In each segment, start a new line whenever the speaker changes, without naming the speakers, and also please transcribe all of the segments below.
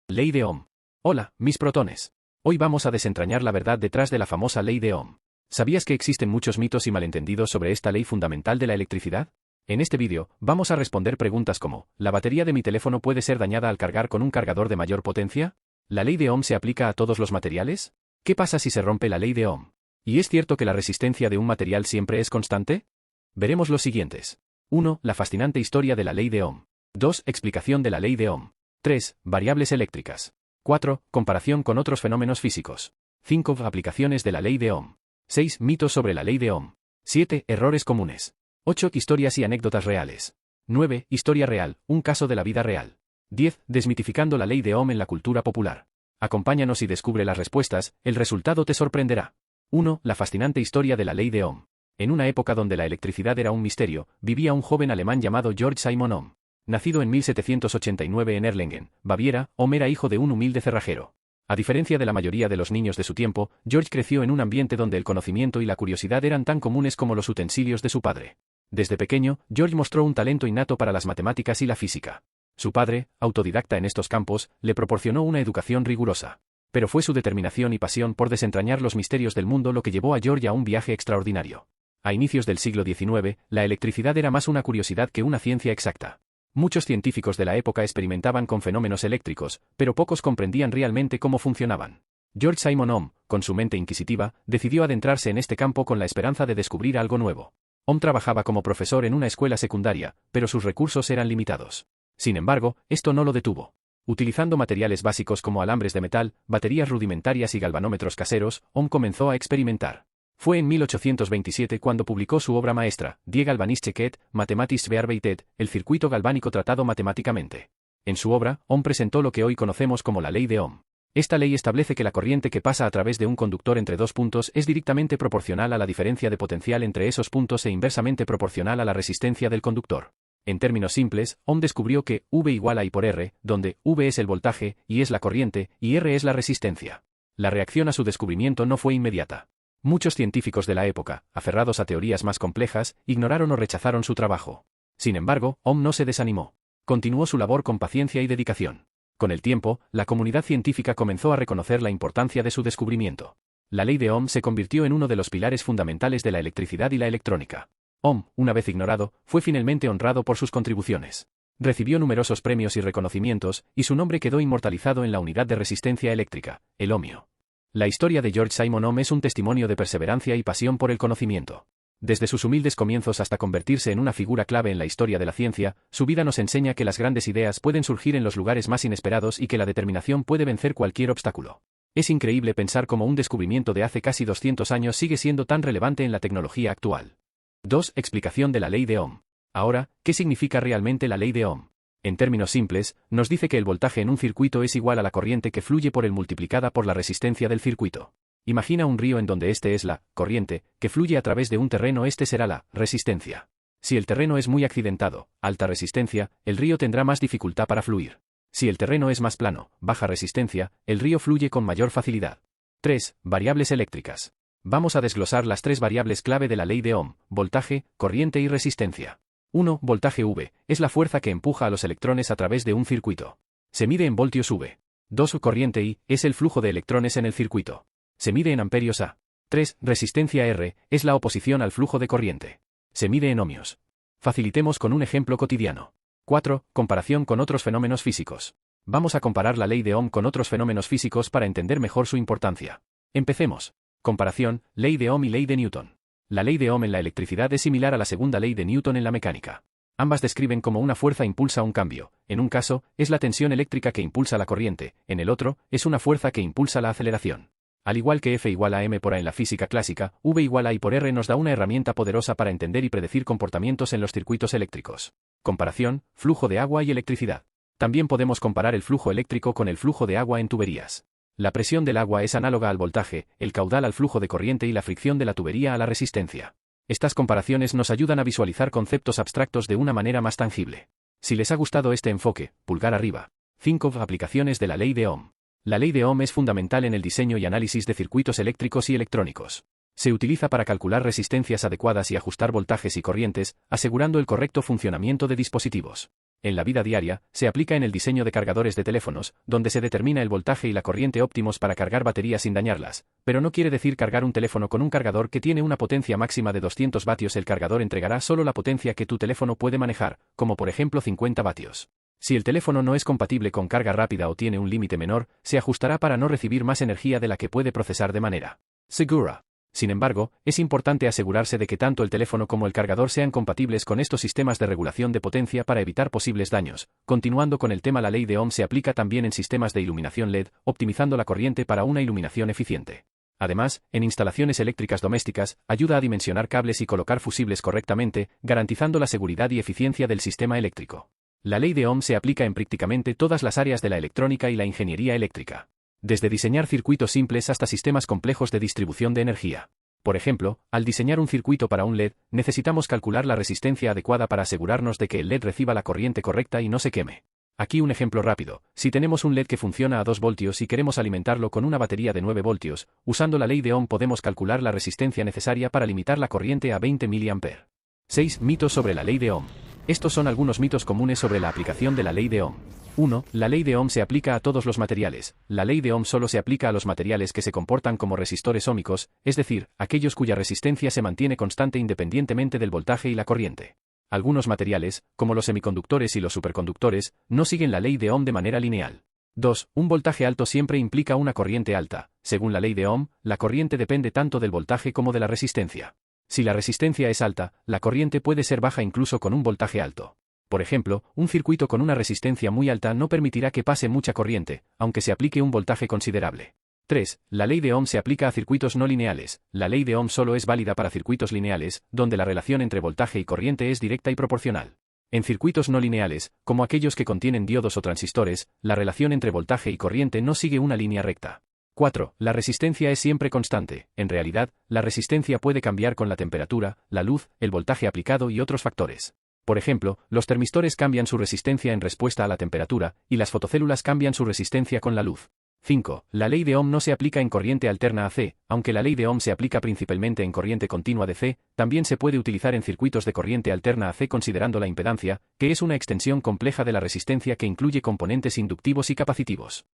Ley de Ohm. Hola, mis protones. Hoy vamos a desentrañar la verdad detrás de la famosa ley de Ohm. ¿Sabías que existen muchos mitos y malentendidos sobre esta ley fundamental de la electricidad? En este vídeo, vamos a responder preguntas como, ¿la batería de mi teléfono puede ser dañada al cargar con un cargador de mayor potencia? ¿La ley de Ohm se aplica a todos los materiales? ¿Qué pasa si se rompe la ley de Ohm? ¿Y es cierto que la resistencia de un material siempre es constante? Veremos los siguientes. 1. La fascinante historia de la ley de Ohm. 2. Explicación de la ley de Ohm. 3. Variables eléctricas. 4. Comparación con otros fenómenos físicos. 5. Aplicaciones de la ley de Ohm. 6. Mitos sobre la ley de Ohm. 7. Errores comunes. 8. Historias y anécdotas reales. 9. Historia real, un caso de la vida real. 10. Desmitificando la ley de Ohm en la cultura popular. Acompáñanos y descubre las respuestas, el resultado te sorprenderá. 1. La fascinante historia de la ley de Ohm. En una época donde la electricidad era un misterio, vivía un joven alemán llamado George Simon Ohm. Nacido en 1789 en Erlangen, Baviera, Ohm era hijo de un humilde cerrajero. A diferencia de la mayoría de los niños de su tiempo, George creció en un ambiente donde el conocimiento y la curiosidad eran tan comunes como los utensilios de su padre. Desde pequeño, George mostró un talento innato para las matemáticas y la física. Su padre, autodidacta en estos campos, le proporcionó una educación rigurosa. Pero fue su determinación y pasión por desentrañar los misterios del mundo lo que llevó a George a un viaje extraordinario. A inicios del siglo XIX, la electricidad era más una curiosidad que una ciencia exacta. Muchos científicos de la época experimentaban con fenómenos eléctricos, pero pocos comprendían realmente cómo funcionaban. George Simon Ohm, con su mente inquisitiva, decidió adentrarse en este campo con la esperanza de descubrir algo nuevo. Ohm trabajaba como profesor en una escuela secundaria, pero sus recursos eran limitados. Sin embargo, esto no lo detuvo. Utilizando materiales básicos como alambres de metal, baterías rudimentarias y galvanómetros caseros, Ohm comenzó a experimentar. Fue en 1827 cuando publicó su obra maestra, Die galvanische Kette, mathematisch bearbeitet, el circuito galvánico tratado matemáticamente. En su obra, Ohm presentó lo que hoy conocemos como la ley de Ohm. Esta ley establece que la corriente que pasa a través de un conductor entre dos puntos es directamente proporcional a la diferencia de potencial entre esos puntos e inversamente proporcional a la resistencia del conductor. En términos simples, Ohm descubrió que V igual a I por R, donde V es el voltaje, I es la corriente, y R es la resistencia. La reacción a su descubrimiento no fue inmediata. Muchos científicos de la época, aferrados a teorías más complejas, ignoraron o rechazaron su trabajo. Sin embargo, Ohm no se desanimó. Continuó su labor con paciencia y dedicación. Con el tiempo, la comunidad científica comenzó a reconocer la importancia de su descubrimiento. La ley de Ohm se convirtió en uno de los pilares fundamentales de la electricidad y la electrónica. Ohm, una vez ignorado, fue finalmente honrado por sus contribuciones. Recibió numerosos premios y reconocimientos, y su nombre quedó inmortalizado en la unidad de resistencia eléctrica, el ohmio. La historia de George Simon Ohm es un testimonio de perseverancia y pasión por el conocimiento. Desde sus humildes comienzos hasta convertirse en una figura clave en la historia de la ciencia, su vida nos enseña que las grandes ideas pueden surgir en los lugares más inesperados y que la determinación puede vencer cualquier obstáculo. Es increíble pensar cómo un descubrimiento de hace casi 200 años sigue siendo tan relevante en la tecnología actual. 2. Explicación de la ley de Ohm. Ahora, ¿qué significa realmente la ley de Ohm? En términos simples, nos dice que el voltaje en un circuito es igual a la corriente que fluye por él multiplicada por la resistencia del circuito. Imagina un río en donde este es la corriente, que fluye a través de un terreno, este será la resistencia. Si el terreno es muy accidentado, alta resistencia, el río tendrá más dificultad para fluir. Si el terreno es más plano, baja resistencia, el río fluye con mayor facilidad. 3. Variables eléctricas. Vamos a desglosar las tres variables clave de la ley de Ohm: voltaje, corriente y resistencia. 1. Voltaje V, es la fuerza que empuja a los electrones a través de un circuito. Se mide en voltios V. 2. Corriente I, es el flujo de electrones en el circuito. Se mide en amperios A. 3. Resistencia R, es la oposición al flujo de corriente. Se mide en ohmios. Facilitemos con un ejemplo cotidiano. 4. Comparación con otros fenómenos físicos. Vamos a comparar la ley de Ohm con otros fenómenos físicos para entender mejor su importancia. Empecemos. Comparación, ley de Ohm y ley de Newton. La ley de Ohm en la electricidad es similar a la segunda ley de Newton en la mecánica. Ambas describen cómo una fuerza impulsa un cambio. En un caso, es la tensión eléctrica que impulsa la corriente, en el otro, es una fuerza que impulsa la aceleración. Al igual que F igual a m por A en la física clásica, V igual a I por R nos da una herramienta poderosa para entender y predecir comportamientos en los circuitos eléctricos. Comparación, flujo de agua y electricidad. También podemos comparar el flujo eléctrico con el flujo de agua en tuberías. La presión del agua es análoga al voltaje, el caudal al flujo de corriente y la fricción de la tubería a la resistencia. Estas comparaciones nos ayudan a visualizar conceptos abstractos de una manera más tangible. Si les ha gustado este enfoque, pulgar arriba. 5. Aplicaciones de la ley de Ohm. La ley de Ohm es fundamental en el diseño y análisis de circuitos eléctricos y electrónicos. Se utiliza para calcular resistencias adecuadas y ajustar voltajes y corrientes, asegurando el correcto funcionamiento de dispositivos. En la vida diaria, se aplica en el diseño de cargadores de teléfonos, donde se determina el voltaje y la corriente óptimos para cargar baterías sin dañarlas, pero no quiere decir cargar un teléfono con un cargador que tiene una potencia máxima de 200 vatios. El cargador entregará solo la potencia que tu teléfono puede manejar, como por ejemplo 50 vatios. Si el teléfono no es compatible con carga rápida o tiene un límite menor, se ajustará para no recibir más energía de la que puede procesar de manera segura. Sin embargo, es importante asegurarse de que tanto el teléfono como el cargador sean compatibles con estos sistemas de regulación de potencia para evitar posibles daños. Continuando con el tema, la ley de Ohm se aplica también en sistemas de iluminación LED, optimizando la corriente para una iluminación eficiente. Además, en instalaciones eléctricas domésticas, ayuda a dimensionar cables y colocar fusibles correctamente, garantizando la seguridad y eficiencia del sistema eléctrico. La ley de Ohm se aplica en prácticamente todas las áreas de la electrónica y la ingeniería eléctrica. Desde diseñar circuitos simples hasta sistemas complejos de distribución de energía. Por ejemplo, al diseñar un circuito para un LED, necesitamos calcular la resistencia adecuada para asegurarnos de que el LED reciba la corriente correcta y no se queme. Aquí un ejemplo rápido: si tenemos un LED que funciona a 2 voltios y queremos alimentarlo con una batería de 9 voltios, usando la ley de Ohm podemos calcular la resistencia necesaria para limitar la corriente a 20 mA. 6 mitos sobre la ley de Ohm. Estos son algunos mitos comunes sobre la aplicación de la ley de Ohm. 1. La ley de Ohm se aplica a todos los materiales. La ley de Ohm solo se aplica a los materiales que se comportan como resistores óhmicos, es decir, aquellos cuya resistencia se mantiene constante independientemente del voltaje y la corriente. Algunos materiales, como los semiconductores y los superconductores, no siguen la ley de Ohm de manera lineal. 2. Un voltaje alto siempre implica una corriente alta. Según la ley de Ohm, la corriente depende tanto del voltaje como de la resistencia. Si la resistencia es alta, la corriente puede ser baja incluso con un voltaje alto. Por ejemplo, un circuito con una resistencia muy alta no permitirá que pase mucha corriente, aunque se aplique un voltaje considerable. 3. La ley de Ohm se aplica a circuitos no lineales. La ley de Ohm solo es válida para circuitos lineales, donde la relación entre voltaje y corriente es directa y proporcional. En circuitos no lineales, como aquellos que contienen diodos o transistores, la relación entre voltaje y corriente no sigue una línea recta. 4. La resistencia es siempre constante. En realidad, la resistencia puede cambiar con la temperatura, la luz, el voltaje aplicado y otros factores. Por ejemplo, los termistores cambian su resistencia en respuesta a la temperatura, y las fotocélulas cambian su resistencia con la luz. 5. La ley de Ohm no se aplica en corriente alterna AC, aunque la ley de Ohm se aplica principalmente en corriente continua DC, también se puede utilizar en circuitos de corriente alterna AC considerando la impedancia, que es una extensión compleja de la resistencia que incluye componentes inductivos y capacitivos.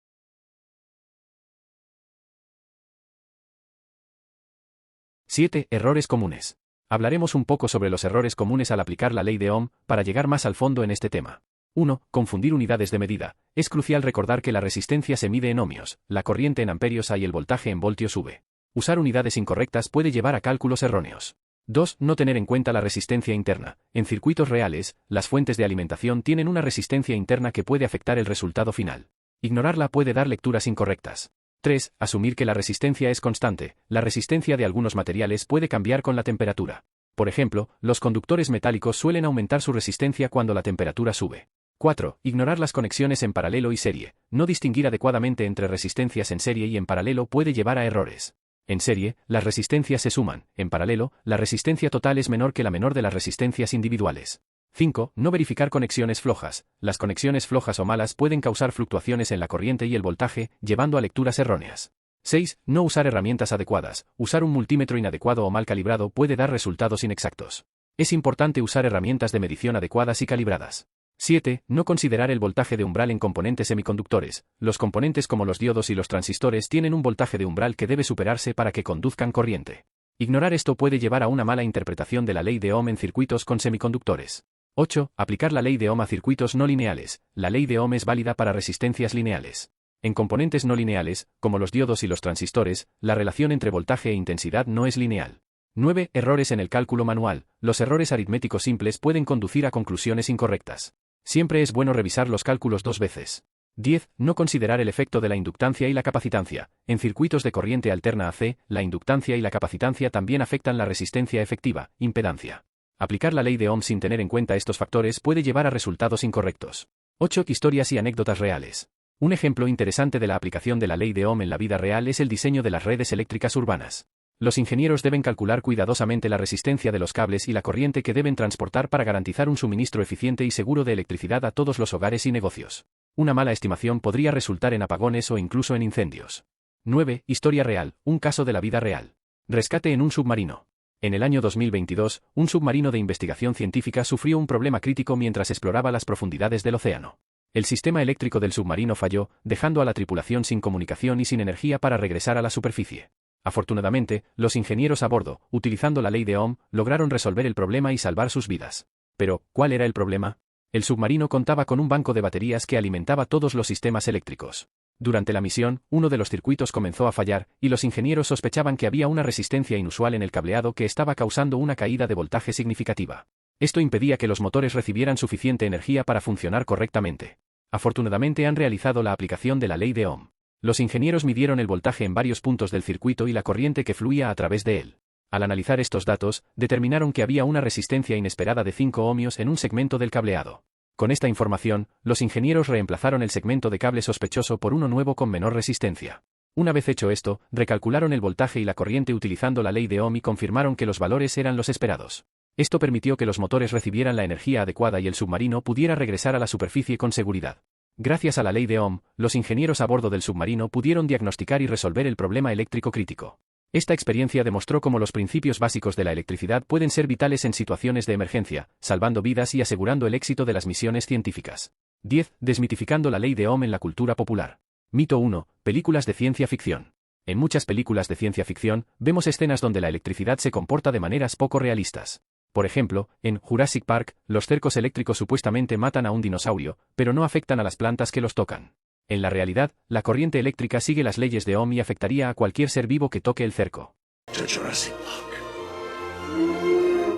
7. Errores comunes. Hablaremos un poco sobre los errores comunes al aplicar la ley de Ohm, para llegar más al fondo en este tema. 1. Confundir unidades de medida. Es crucial recordar que la resistencia se mide en ohmios, la corriente en amperios y el voltaje en voltios V. Usar unidades incorrectas puede llevar a cálculos erróneos. 2. No tener en cuenta la resistencia interna. En circuitos reales, las fuentes de alimentación tienen una resistencia interna que puede afectar el resultado final. Ignorarla puede dar lecturas incorrectas. 3. Asumir que la resistencia es constante. La resistencia de algunos materiales puede cambiar con la temperatura. Por ejemplo, los conductores metálicos suelen aumentar su resistencia cuando la temperatura sube. 4. Ignorar las conexiones en paralelo y serie. No distinguir adecuadamente entre resistencias en serie y en paralelo puede llevar a errores. En serie, las resistencias se suman. En paralelo, la resistencia total es menor que la menor de las resistencias individuales. 5. No verificar conexiones flojas. Las conexiones flojas o malas pueden causar fluctuaciones en la corriente y el voltaje, llevando a lecturas erróneas. 6. No usar herramientas adecuadas. Usar un multímetro inadecuado o mal calibrado puede dar resultados inexactos. Es importante usar herramientas de medición adecuadas y calibradas. 7. No considerar el voltaje de umbral en componentes semiconductores. Los componentes como los diodos y los transistores tienen un voltaje de umbral que debe superarse para que conduzcan corriente. Ignorar esto puede llevar a una mala interpretación de la ley de Ohm en circuitos con semiconductores. 8. Aplicar la ley de Ohm a circuitos no lineales. La ley de Ohm es válida para resistencias lineales. En componentes no lineales, como los diodos y los transistores, la relación entre voltaje e intensidad no es lineal. 9. Errores en el cálculo manual. Los errores aritméticos simples pueden conducir a conclusiones incorrectas. Siempre es bueno revisar los cálculos 2 veces. 10. No considerar el efecto de la inductancia y la capacitancia. En circuitos de corriente alterna AC, la inductancia y la capacitancia también afectan la resistencia efectiva, impedancia. Aplicar la ley de Ohm sin tener en cuenta estos factores puede llevar a resultados incorrectos. 8. Historias y anécdotas reales. Un ejemplo interesante de la aplicación de la ley de Ohm en la vida real es el diseño de las redes eléctricas urbanas. Los ingenieros deben calcular cuidadosamente la resistencia de los cables y la corriente que deben transportar para garantizar un suministro eficiente y seguro de electricidad a todos los hogares y negocios. Una mala estimación podría resultar en apagones o incluso en incendios. 9. Historia real. Un caso de la vida real. Rescate en un submarino. En el año 2022, un submarino de investigación científica sufrió un problema crítico mientras exploraba las profundidades del océano. El sistema eléctrico del submarino falló, dejando a la tripulación sin comunicación y sin energía para regresar a la superficie. Afortunadamente, los ingenieros a bordo, utilizando la ley de Ohm, lograron resolver el problema y salvar sus vidas. Pero, ¿cuál era el problema? El submarino contaba con un banco de baterías que alimentaba todos los sistemas eléctricos. Durante la misión, uno de los circuitos comenzó a fallar, y los ingenieros sospechaban que había una resistencia inusual en el cableado que estaba causando una caída de voltaje significativa. Esto impedía que los motores recibieran suficiente energía para funcionar correctamente. Afortunadamente han realizado la aplicación de la ley de Ohm. Los ingenieros midieron el voltaje en varios puntos del circuito y la corriente que fluía a través de él. Al analizar estos datos, determinaron que había una resistencia inesperada de 5 ohmios en un segmento del cableado. Con esta información, los ingenieros reemplazaron el segmento de cable sospechoso por uno nuevo con menor resistencia. Una vez hecho esto, recalcularon el voltaje y la corriente utilizando la ley de Ohm y confirmaron que los valores eran los esperados. Esto permitió que los motores recibieran la energía adecuada y el submarino pudiera regresar a la superficie con seguridad. Gracias a la ley de Ohm, los ingenieros a bordo del submarino pudieron diagnosticar y resolver el problema eléctrico crítico. Esta experiencia demostró cómo los principios básicos de la electricidad pueden ser vitales en situaciones de emergencia, salvando vidas y asegurando el éxito de las misiones científicas. 10. Desmitificando la ley de Ohm en la cultura popular. Mito 1. Películas de ciencia ficción. En muchas películas de ciencia ficción, vemos escenas donde la electricidad se comporta de maneras poco realistas. Por ejemplo, en Jurassic Park, los cercos eléctricos supuestamente matan a un dinosaurio, pero no afectan a las plantas que los tocan. En la realidad, la corriente eléctrica sigue las leyes de Ohm y afectaría a cualquier ser vivo que toque el cerco.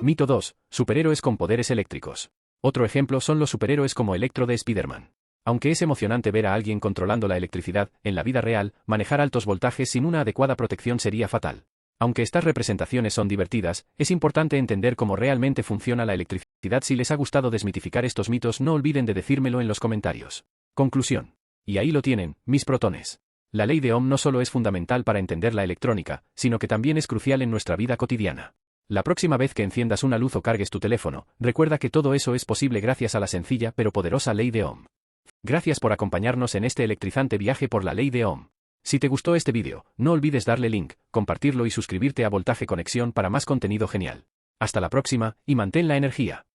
Mito 2. Superhéroes con poderes eléctricos. Otro ejemplo son los superhéroes como Electro de Spider-Man. Aunque es emocionante ver a alguien controlando la electricidad, en la vida real, manejar altos voltajes sin una adecuada protección sería fatal. Aunque estas representaciones son divertidas, es importante entender cómo realmente funciona la electricidad. Si les ha gustado desmitificar estos mitos, no olviden de decírmelo en los comentarios. Conclusión. Y ahí lo tienen, mis protones. La ley de Ohm no solo es fundamental para entender la electrónica, sino que también es crucial en nuestra vida cotidiana. La próxima vez que enciendas una luz o cargues tu teléfono, recuerda que todo eso es posible gracias a la sencilla pero poderosa ley de Ohm. Gracias por acompañarnos en este electrizante viaje por la ley de Ohm. Si te gustó este vídeo, no olvides darle like, compartirlo y suscribirte a Voltaje Conexión para más contenido genial. Hasta la próxima, y mantén la energía.